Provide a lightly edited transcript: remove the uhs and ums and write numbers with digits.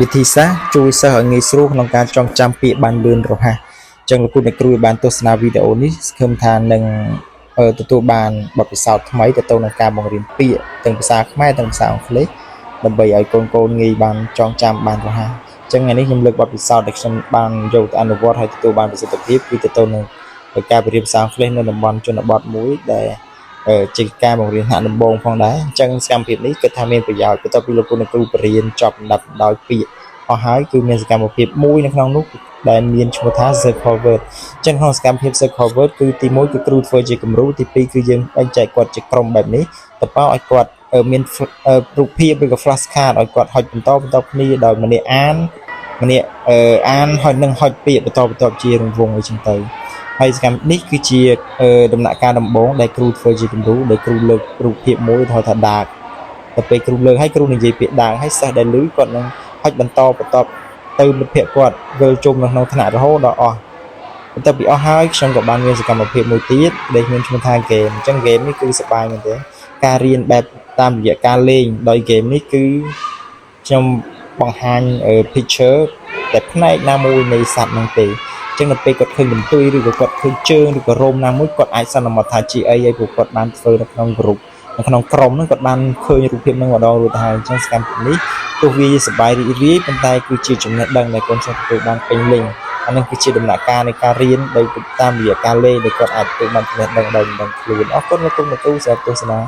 វិធីសាស្ត្រជួយសិស្សឲ្យងាយស្រួលក្នុងការចងចាំពាក្យបានលឿនរហ័សចឹងលោកគ្រូអ្នកគ្រូបានទស្សនាវីដេអូនេះសង្ឃឹមថានឹងទទួលបានបទពិសោធន៍ថ្មីទៅនឹងការបង្រៀនពាក្យទាំងភាសាខ្មែរទាំងភាសាអង់គ្លេសដើម្បីឲ្យកូនងាយបានចងចាំបានរហ័សចឹងថ្ងៃនេះខ្ញុំលើកបទពិសោធន៍ដែលខ្ញុំបានយកទៅអនុវត្តឲ្យទទួលបានប្រសិទ្ធភាពគឺទៅនឹងការរៀនភាសាអង់គ្លេសនៅតំបន់ជនបទមួយដែលជាការបង្រៀនហាក់ដំបូងផងដែរអញ្ចឹងសកម្មភាពនេះគិតថាមានប្រយោជន៍បន្ទាប់ពីលោកគ្រូអ្នកគ្រូបរៀនចប់លំដាប់ដោយពាក្យអស់ហើយគឺមានសកម្មភាពមួយនៅក្នុងនោះដែលមានឈ្មោះថា circle word អញ្ចឹងក្នុងសកម្មភាព circle word គឺទី1គឺគ្រូធ្វើជាគំរូទី2គឺយើងបែងចែកគាត់ជាក្រុមបែបនេះទៅប៉ោឲ្យគាត់មានរូបភាពឬក៏ flash card ឲ្យគាត់ហុចបន្តគ្នាដោយម្នាក់អានហើយនឹងហុចពាក្យបន្តជារង្វង់អីចឹងទៅហើយសកម្មនេះគឺជាដំណាក់កាលដំបូងដែលគ្រូធ្វើជាគំរូដែលគ្រូលើករូបភាពមួយហៅថាដាកទៅពេលគ្រូលើកហើយគ្រូនិយាយពាក្យដាកហើយសិស្សដែលឮគាត់នឹងហុចបន្តទៅមិត្តភ័ក្តិគាត់វិលជុំនៅក្នុងថ្នាក់រហូតដល់អស់បន្ទាប់ពីអស់ហើយខ្ញុំក៏បានមានសកម្មភាពមួយទៀតដែលមានឈ្មោះថា game អញ្ចឹង game នេះគឺសប្បាយមែនទេការរៀនបែបតាមរយៈការលេងដោយ game នេះគឺខ្ញុំបង្ហាញ picture តែផ្នែកណាមួយនៃសត្វហ្នឹងទេចឹងដល់ពេលគាត់ឃើញបន្ទុយឬក៏គាត់ឃើញជើងឬក៏រោមណាមួយគាត់អាចសន្មតថាជាអីហើយពួកគាត់បានធ្វើនៅក្នុងក្រុមក្នុងក្រុមហ្នឹងគាត់បានឃើញរូបភាពហ្នឹងម្ដងរួចទៅហើយអញ្ចឹងសកម្មភាពនេះទោះវាសប្បាយរីករាយប៉ុន្តែគឺជាចំណេះដឹងដែលកូនសិស្សទទួលបានពេញលេញអានេះគឺជាដំណាក់កាលនៃការរៀនដោយតាមរយៈការលេងដែលគាត់អាចទទួលបានចំណេះដឹងដោយមិនដឹងខ្លួនអរគុណលោកគ្រូសម្រាប់ទស្សនា